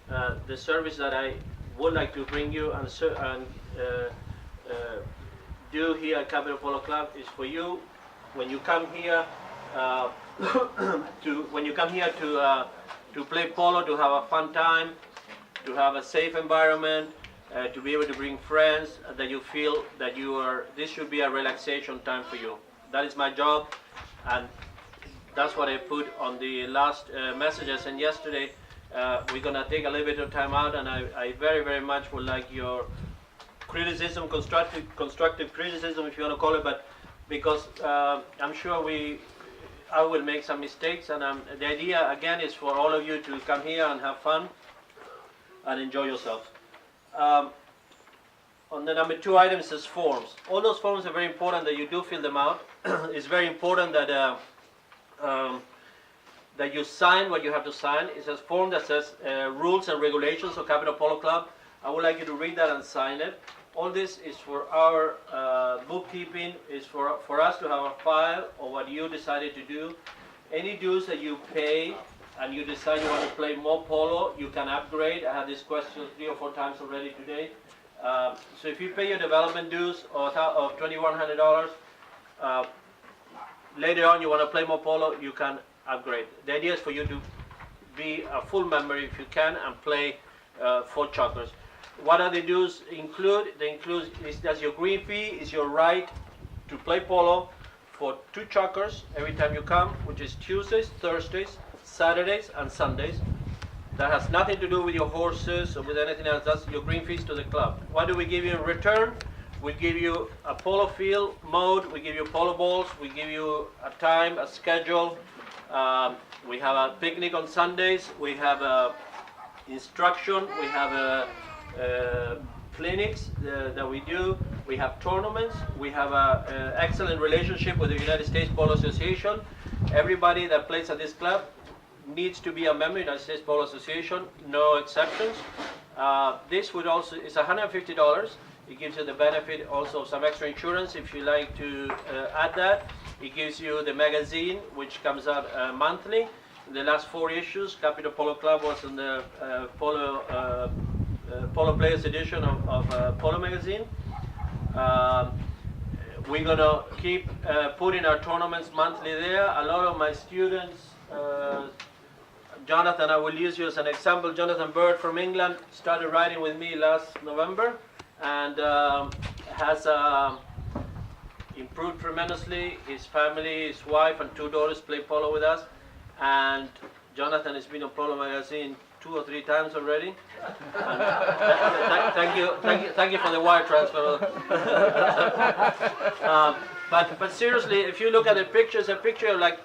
the service that I would like to bring you and do here at Capital Polo Club is for you. When you come here to play polo, to have a fun time, to have a safe environment, to be able to bring friends, that you feel that this should be a relaxation time for you. That is my job, and that's what I put on the last messages. And yesterday, we're gonna take a little bit of time out, and I very, very much would like your criticism, constructive criticism, if you want to call it, but because I'm sure I will make some mistakes, and the idea again is for all of you to come here and have fun and enjoy yourself. On the number 2 item says forms. All those forms are very important that you do fill them out. It's very important that that you sign what you have to sign. It's a form that says rules and regulations of Capital Polo Club. I would like you to read that and sign it. All this is for our bookkeeping, is for us to have a file of what you decided to do. Any dues that you pay and you decide you want to play more polo, you can upgrade. I had this question 3 or 4 times already today. So if you pay your development dues of $2,100, later on you want to play more polo, you can upgrade. The idea is for you to be a full member if you can and play 4 chukkers. What are the dues include? They include that's your green fee, is your right to play polo for 2 chukkers every time you come, which is Tuesdays, Thursdays, Saturdays, and Sundays. That has nothing to do with your horses or with anything else. That's your green fees to the club. What do we give you in return? We give you a polo field mode, we give you polo balls, we give you a time, a schedule. We have a picnic on Sundays, we have instruction, we have clinics that we do, we have tournaments, we have an excellent relationship with the United States Polo Association. Everybody that plays at this club needs to be a member of the United States Polo Association, no exceptions. This would also is $150. It gives you the benefit also of some extra insurance if you like to add that. It gives you the magazine, which comes out monthly. The last 4 issues, Capital Polo Club was in the Polo Players edition of Polo magazine. We're going to keep putting our tournaments monthly there. A lot of my students, Jonathan, I will use you as an example. Jonathan Bird from England started riding with me last November and has improved tremendously. His family, his wife and 2 daughters play polo with us, and Jonathan has been on Polo magazine 2 or 3 times already. Thank you for the wire transfer. But seriously, if you look at the pictures, a picture of like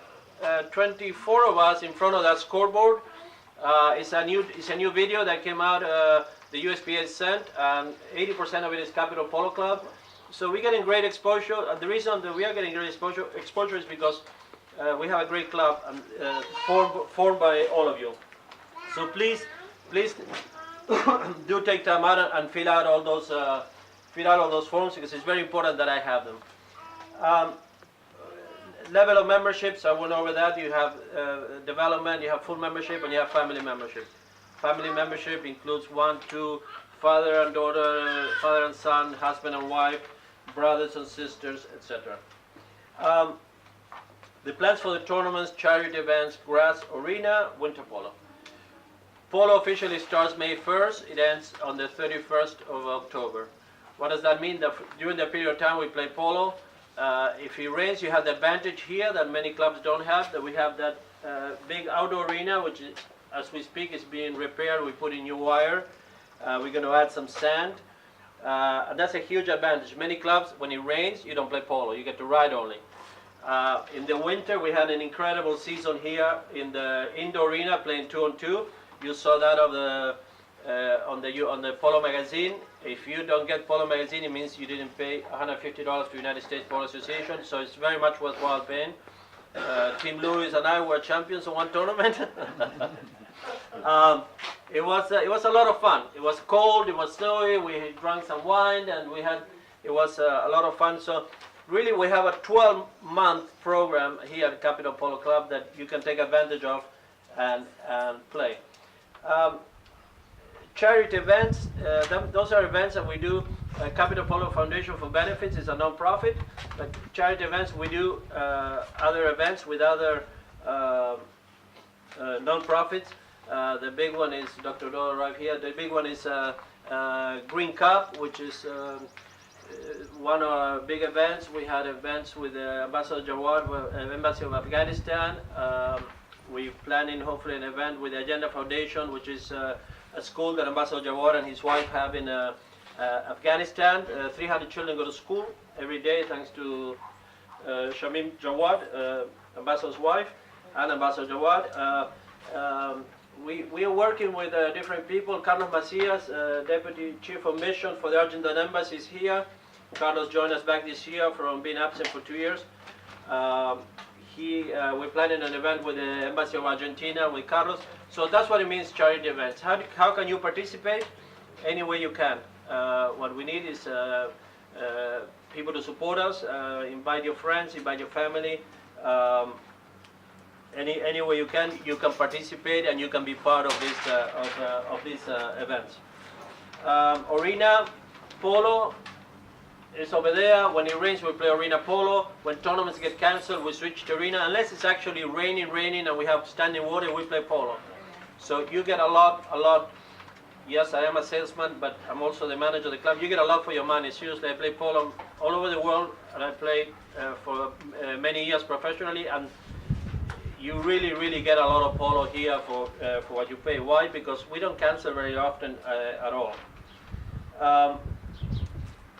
24 of us in front of that scoreboard. It's a new video that came out. The USPA sent, and 80% of it is Capital Polo Club. So we're getting great exposure. The reason that we are getting great exposure is because we have a great club and formed by all of you. So please do take time out and fill out all those forms, because it's very important that I have them. Level of memberships, I went over that. You have development, you have full membership, and you have family membership. Family membership includes 1, 2, father and daughter, father and son, husband and wife, brothers and sisters, etc. The plans for the tournaments, charity events, grass, arena, winter polo. Polo officially starts May 1st. It ends on the 31st of October. What does that mean? That during the period of time we play polo, if it rains, you have the advantage here that many clubs don't have, that we have that big outdoor arena, which is, as we speak, is being repaired. We put in new wire. We're going to add some sand. And that's a huge advantage. Many clubs, when it rains, you don't play polo. You get to ride only. In the winter, we had an incredible season here in the indoor arena, playing 2-on-2. You saw that on the Polo magazine. If you don't get Polo magazine, it means you didn't pay $150 to United States Polo Association. So it's very much worthwhile paying. Team Lewis and I were champions of one tournament. It was a lot of fun. It was cold, it was snowy, we drank some wine, and it was a lot of fun. So really we have a 12-month program here at Capital Polo Club that you can take advantage of and play. charity events, those are events that we do. Capital Polo Foundation for Benefits is a non-profit, but charity events, we do other events with other non-profits. The big one is, Dr. Doyle right here, the big one is Green Cup, which is one of our big events. We had events with Ambassador Jawad, Embassy of Afghanistan. We're planning hopefully an event with the Agenda Foundation, which is a school that Ambassador Jawad and his wife have in Afghanistan. 300 children go to school every day thanks to Shamim Jawad, Ambassador's wife, and Ambassador Jawad. We are working with different people. Carlos Macias, Deputy Chief of Mission for the Argentine Embassy, is here. Carlos joined us back this year from being absent for 2 years. We're planning an event with the Embassy of Argentina with Carlos. So that's what it means, charity events. How can you participate? Any way you can. What we need is people to support us. Invite your friends, invite your family. Any way you can participate and you can be part of these events. Arena Polo is over there. When it rains, we play Arena Polo. When tournaments get cancelled, we switch to Arena. Unless it's actually raining and we have standing water, we play Polo. So you get a lot. Yes, I am a salesman, but I'm also the manager of the club. You get a lot for your money. Seriously, I play Polo all over the world, and I played for many years professionally, and you really get a lot of Polo here for what you pay. Why? Because we don't cancel very often at all.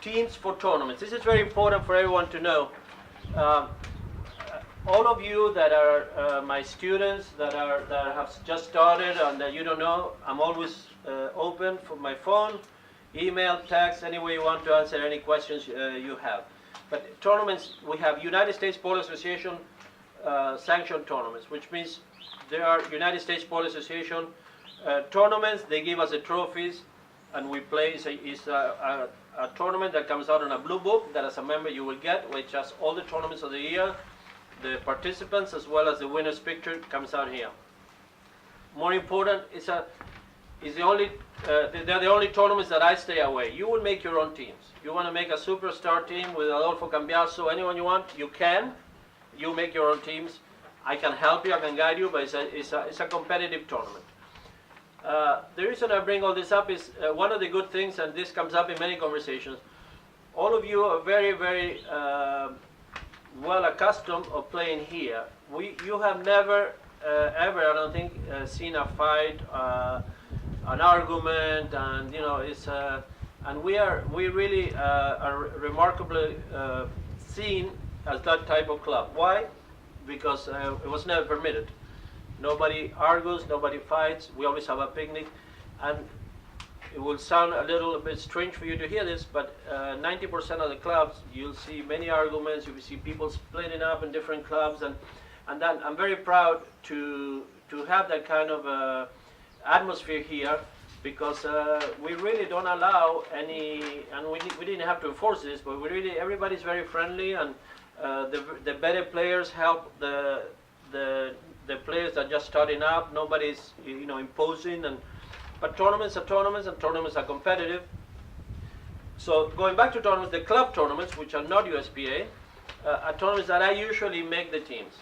Teams for tournaments. This is very important for everyone to know. All of you that are my students that have just started and that you don't know, I'm always open for my phone, email, text, any way you want to answer any questions you have. But tournaments, we have United States Polo Association sanctioned tournaments, which means there are United States Polo Association tournaments. They give us the trophies, and we play. It's a tournament that comes out in a blue book that as a member you will get, which has all the tournaments of the year, the participants as well as the winner's picture comes out here. More important, they're the only tournaments that I stay away. You will make your own teams. You want to make a superstar team with Adolfo Cambiaso, anyone you want, you can. You make your own teams. I can help you, I can guide you, but it's a competitive tournament. The reason I bring all this up is one of the good things, and this comes up in many conversations, all of you are very well accustomed of playing here. You have never, ever, I don't think, seen a fight, an argument, and and we really are remarkably seen as that type of club. Why? Because it was never permitted. Nobody argues, nobody fights. We always have a picnic, and it will sound a little bit strange for you to hear this, but 90% of the clubs, you'll see many arguments. You will see people splitting up in different clubs, and then I'm very proud to have that kind of atmosphere here, because we really don't allow any, and we didn't have to enforce this, but everybody's very friendly, and the better players help the players that are just starting up. Nobody's imposing, but tournaments are tournaments, and tournaments are competitive. So going back to tournaments, the club tournaments, which are not USPA, are tournaments that I usually make the teams.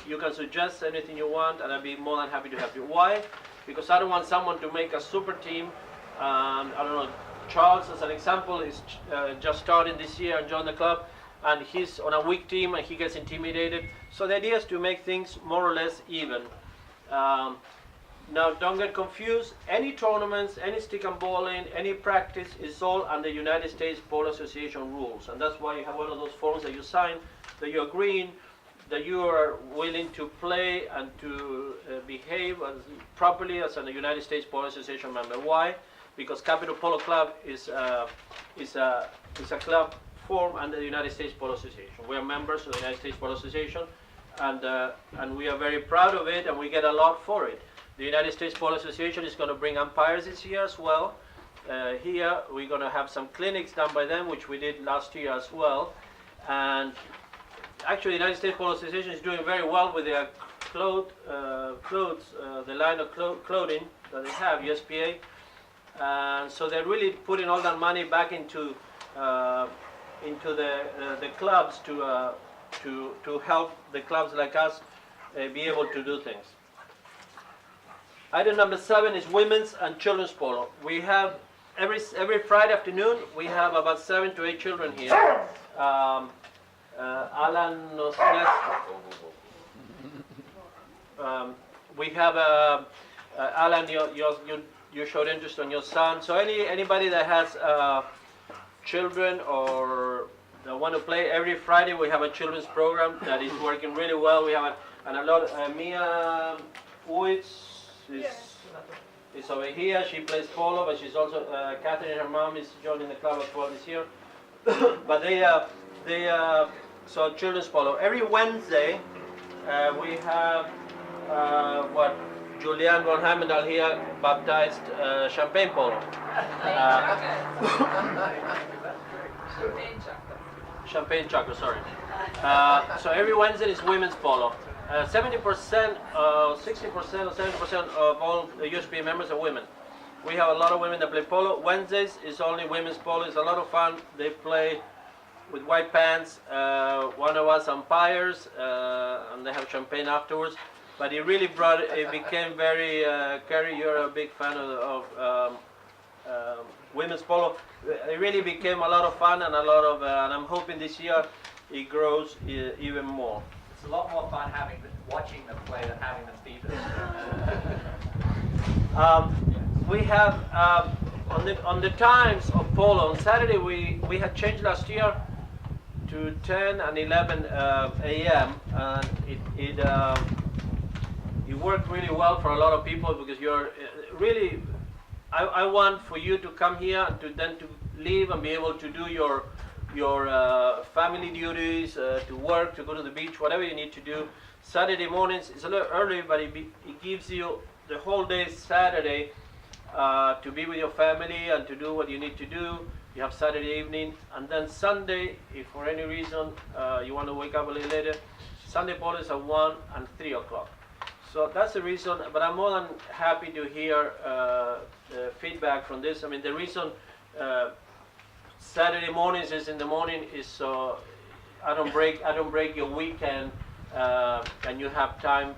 You can suggest anything you want, and I'll be more than happy to help you. Why? Because I don't want someone to make a super team. I don't know, Charles, as an example, is just starting this year and joined the club, and he's on a weak team and he gets intimidated. So the idea is to make things more or less even. Now, don't get confused. Any tournaments, any stick and bowling, any practice is all under United States Polo Association rules, and that's why you have one of those forms that you sign, that you're agreeing that you are willing to play and to behave properly as a United States Polo Association member. Why? Because Capital Polo Club is a club formed under the United States Polo Association. We are members of the United States Polo Association, and we are very proud of it, and we get a lot for it. The United States Polo Association is going to bring umpires this year as well. Here we're going to have some clinics done by them, which we did last year as well. And actually, the United States Polo Association is doing very well with their clothes, the line of clothing that they have, USPA. And so they're really putting all that money back into the clubs to help the clubs like us be able to do things. Item number 7 is women's and children's polo. We have every Friday afternoon we have about 7 to 8 children here. Alan nos we have Alan, you showed interest on your son. So anybody that has children or that want to play, every Friday we have a children's program that is working really well. We have a lot. Mia Uitz is over here. She plays polo, but she's also Catherine, her mom, is joining the club as well this year. But so children's polo. Every Wednesday we have what Julian von Hammendal here baptized champagne polo. Champagne chocolate, sorry. So every Wednesday is women's polo. 70%, 60% or 70% of all the USPA members are women. We have a lot of women that play polo. Wednesdays is only women's polo. It's a lot of fun. They play with white pants. One of us umpires, and they have champagne afterwards. But it really became very, Kerry, you're a big fan of women's polo. It really became a lot of fun and and I'm hoping this year it grows even more. It's a lot more fun watching them play than having them beat them. We have on the times of polo on Saturday we had changed last year to 10 and 11 a.m. and it worked really well for a lot of people because you're really. I want for you to come here and to leave and be able to do your family duties, to work, to go to the beach, whatever you need to do. Saturday mornings, it's a little early, but it gives you the whole day Saturday to be with your family and to do what you need to do. You have Saturday evening, and then Sunday, if for any reason you want to wake up a little later, Sunday polo is at 1 and 3 o'clock. So that's the reason, but I'm more than happy to hear feedback from this. I mean, the reason Saturday mornings is in the morning is so I don't break your weekend, and you have time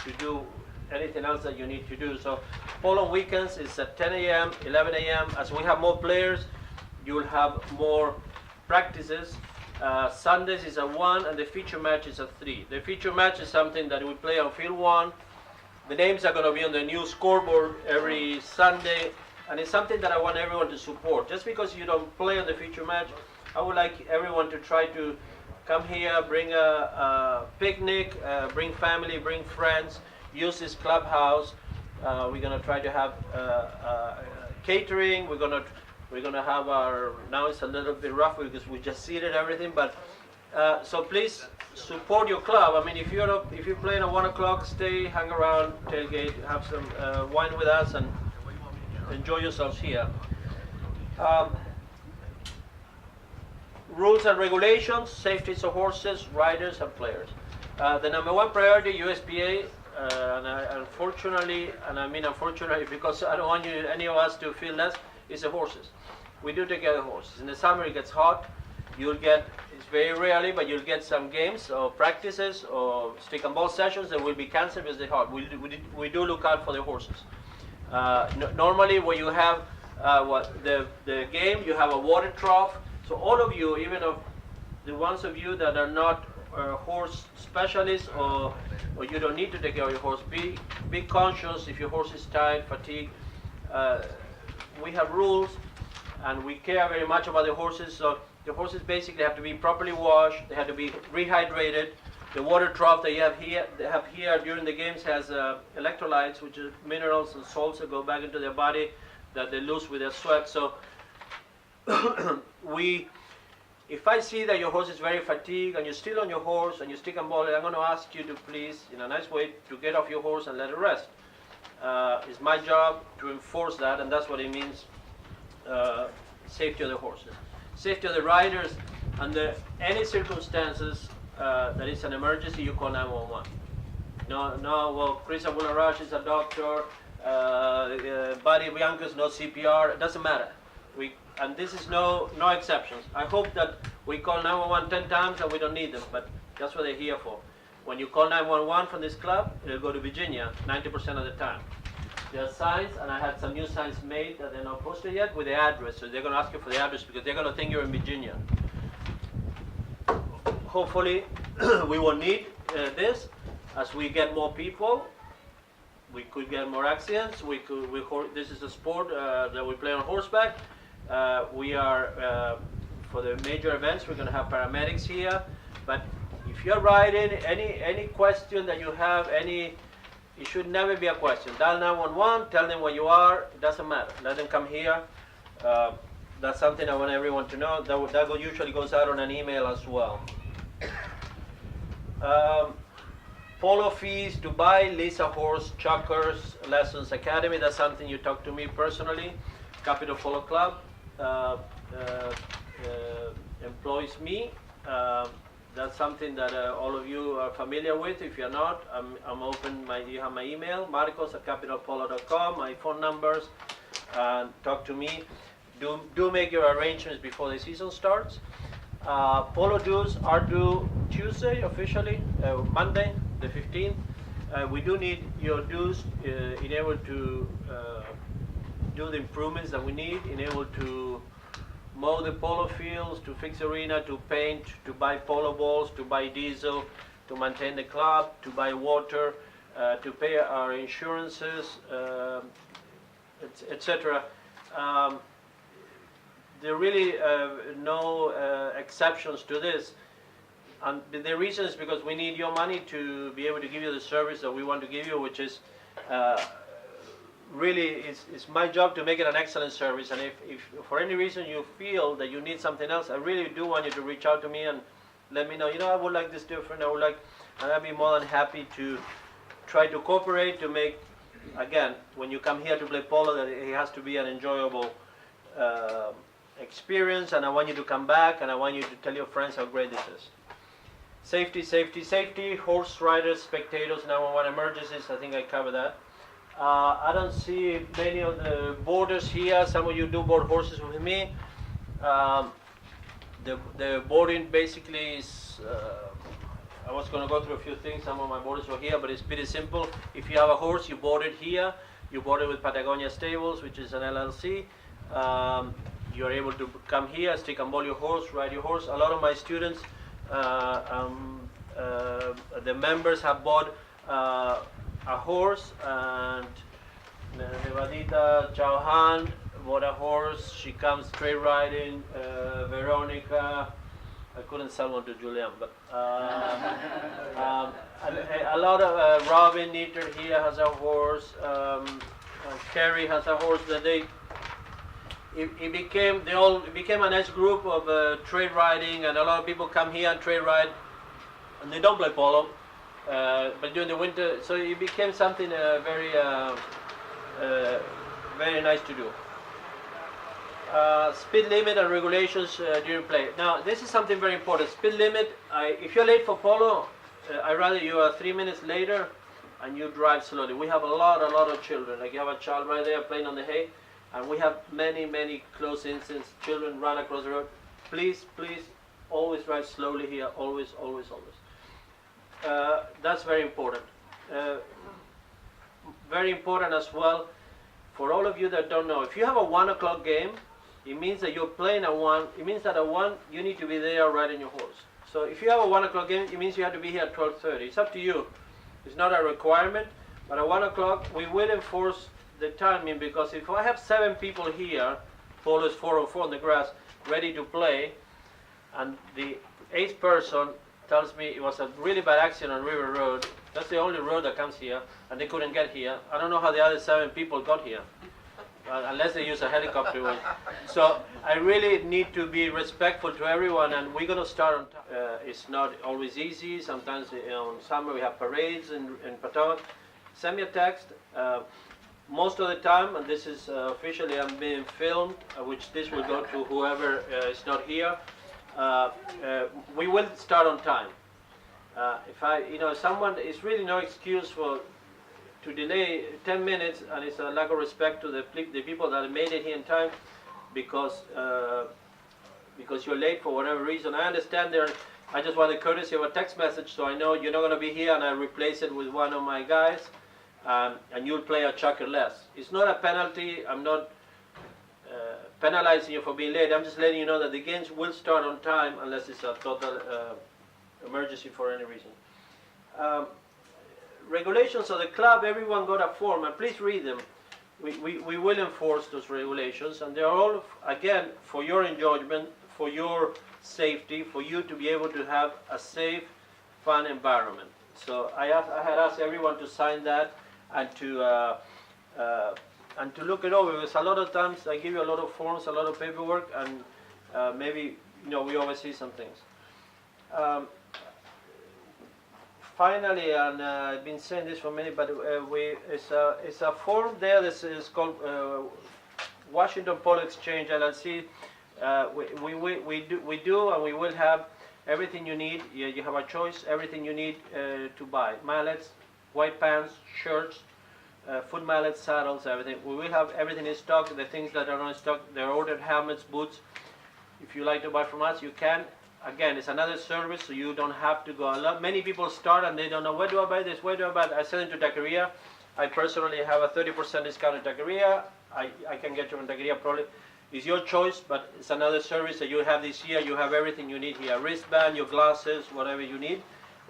to do anything else that you need to do. So polo on weekends is at 10 a.m., 11 a.m. As we have more players, you will have more practices. Sundays is at 1 and the feature match is at 3. The feature match is something that we play on field 1. The names are going to be on the new scoreboard every Sunday, and it's something that I want everyone to support. Just because you don't play on the feature match, I would like everyone to try to come here, bring a picnic, bring family, bring friends, use this clubhouse. We're going to try to have catering. We're going to have our, now it's a little bit rough because we just seated everything, but so please support your club. I mean, if you're playing at 1 o'clock, stay, hang around, tailgate, have some wine with us and enjoy yourselves here. Rules and regulations, safety of horses, riders and players. The number one priority, USPA, unfortunately, and I mean unfortunately because I don't want any of us to feel less, is the horses. We do take care of the horses. In the summer it gets hot. You'll get, it's very rarely, but you'll get some games or practices or stick and ball sessions that will be cancelled because they're hot. We do look out for the horses. Normally when you have the game, you have a water trough. So all of you, even of the ones of you that are not horse specialists or you don't need to take care of your horse, be conscious if your horse is tired, fatigued. We have rules and we care very much about the horses. So the horses basically have to be properly washed. They have to be rehydrated. The water trough they have here during the games has electrolytes, which are minerals and salts that go back into their body that they lose with their sweat. So if I see that your horse is very fatigued and you're still on your horse and you stick and ball, I'm going to ask you to please, in a nice way, to get off your horse and let it rest. It's my job to enforce that, and that's what it means, safety of the horses. Safety of the riders, under any circumstances that is an emergency, you call 911. No, well, Chris Abularash is a doctor, body Bianca's, no CPR, it doesn't matter. And this is no exceptions. I hope that we call 911 10 times and we don't need them, but that's what they're here for. When you call 911 from this club, it'll go to Virginia 90% of the time. There are signs, and I had some new signs made that they're not posted yet with the address, so they're going to ask you for the address because they're going to think you're in Virginia. Hopefully, we will need this as we get more people. We could get more accidents. This is a sport that we play on horseback. We are, for the major events, we're going to have paramedics here. But if you're riding, any question that you have, it should never be a question. Dial 911, tell them where you are, it doesn't matter. Let them come here. That's something I want everyone to know. That usually goes out on an email as well. Polo fees to buy, lease a horse, chuckers, lessons academy. That's something you talk to me personally. Capital Polo Club employs me. That's something that all of you are familiar with. If you're not, I'm open. You have my email, marcos@capitalpolo.com, my phone numbers, and talk to me. Do make your arrangements before the season starts. Polo dues are due Tuesday officially, Monday the 15th. We do need your dues in able to do the improvements that we need, in able to mow the polo fields, to fix arena, to paint, to buy polo balls, to buy diesel, to maintain the club, to buy water, to pay our insurances, etc. There are really no exceptions to this. And the reason is because we need your money to be able to give you the service that we want to give you, which is really, it's my job to make it an excellent service. And if for any reason you feel that you need something else, I really do want you to reach out to me and let me know, I would like this different, and I'd be more than happy to try to cooperate to make, again, when you come here to play polo, that it has to be an enjoyable experience, and I want you to come back, and I want you to tell your friends how great this is. Safety, safety, safety, horse riders, spectators, 911 emergencies, I think I covered that. I don't see many of the boarders here. Some of you do board horses with me. The boarding basically is, I was going to go through a few things. Some of my boarders were here, but it's pretty simple. If you have a horse, you board it here. You board it with Patagonia Stables, which is an LLC. You're able to come here, stick and ball your horse, ride your horse. A lot of my students, the members have bought a horse, and Nevadita Chauhan bought a horse. She comes straight riding. Veronica, I couldn't sell one to Julian, but a lot of Robin Neater here has a horse. Kerry has a horse that it became a nice group of trade riding, and a lot of people come here and trade ride, and they don't play polo, but during the winter, so it became something very nice to do. Speed limit and regulations during play. Now, this is something very important. Speed limit, if you're late for polo, I'd rather you are 3 minutes later and you drive slowly. We have a lot of children. Like you have a child right there playing on the hay, and we have many close incidents. Children run across the road. Please, always drive slowly here. Always. That's very important. Very important as well for all of you that don't know. If you have a 1 o'clock game, it means that you're playing at 1. It means that at 1 you need to be there riding your horse. So if you have a 1 o'clock game, it means you have to be here at 12:30. It's up to you. It's not a requirement, but at 1 o'clock we will enforce the timing, because if I have 7 people here, polo is 4-on-4 on the grass, ready to play, and the 8th person tells me it was a really bad accident on River Road, that's the only road that comes here, and they couldn't get here. I don't know how the other 7 people got here, unless they use a helicopter. So I really need to be respectful to everyone, and we're going to start on time. It's not always easy. Sometimes in summer we have parades in Patog. Send me a text. Most of the time, and this is officially I'm being filmed, which this will go to whoever is not here. We will start on time. If someone, it's really no excuse to delay 10 minutes, and it's a lack of respect to the people that made it here in time, because you're late for whatever reason. I understand there. I just want the courtesy of a text message, so I know you're not going to be here, and I replace it with one of my guys, and you'll play a chucker less. It's not a penalty. I'm not penalizing you for being late. I'm just letting you know that the games will start on time unless it's a total emergency for any reason. Regulations of the club, everyone got a form, and please read them. We will enforce those regulations, and they're all, again, for your enjoyment, for your safety, for you to be able to have a safe, fun environment. So I had asked everyone to sign that and to look it over, because a lot of times I give you a lot of forms, a lot of paperwork, and maybe we oversee some things. Finally, and I've been saying this for many, but it's a form there that is called Washington Polo Exchange LLC. We do, and we will have everything you need. You have a choice, everything you need to buy. Mallets, white pants, shirts, foot mallets, saddles, everything. We will have everything in stock. The things that are not in stock, they're ordered, helmets, boots. If you like to buy from us, you can. Again, it's another service, so you don't have to go. Many people start and they don't know, where do I buy this, where do I buy that? I send it to Taqueria. I personally have a 30% discount in Taqueria. I can get you in Taqueria probably. It's your choice, but it's another service that you have this year. You have everything you need here. Wristband, your glasses, whatever you need.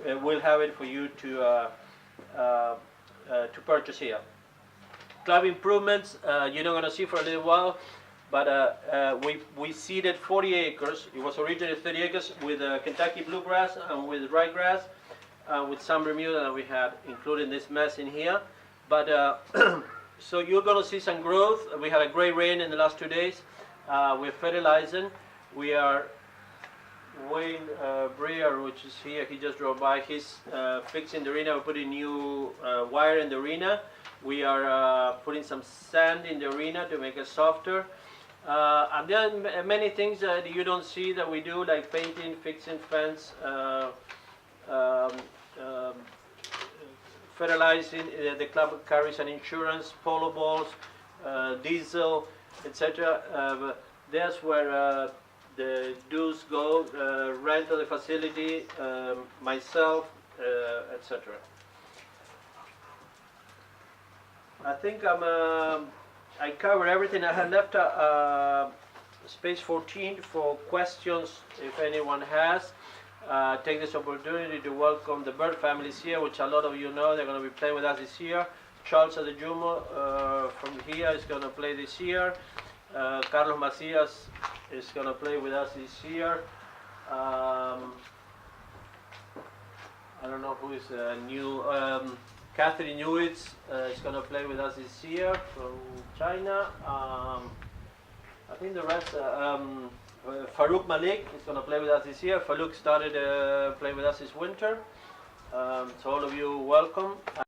We'll have it for you to purchase here. Club improvements, you're not going to see for a little while. But we seeded 40 acres. It was originally 30 acres with Kentucky bluegrass and with ryegrass, with some Bermuda that we had, including this mess in here. But so you're going to see some growth. We had a great rain in the last 2 days. We're fertilizing. We are Wayne Breer, which is here. He just drove by. He's fixing the arena. We're putting new wire in the arena. We are putting some sand in the arena to make it softer. And there are many things that you don't see that we do, like painting, fixing fence, fertilizing. The club carries an insurance, polo balls, diesel, etc. That's where the dues go, rent of the facility, myself, etc. I think I covered everything. I had left space 14 for questions if anyone has. Take this opportunity to welcome the Bird families here, which a lot of you know. They're going to be playing with us this year. Charles Adejumo from here is going to play this year. Carlos Macias is going to play with us this year. I don't know who is new. Catherine Newitz is going to play with us this year from China. I think the rest, Farouk Malik is going to play with us this year. Farouk started playing with us this winter. So all of you, welcome.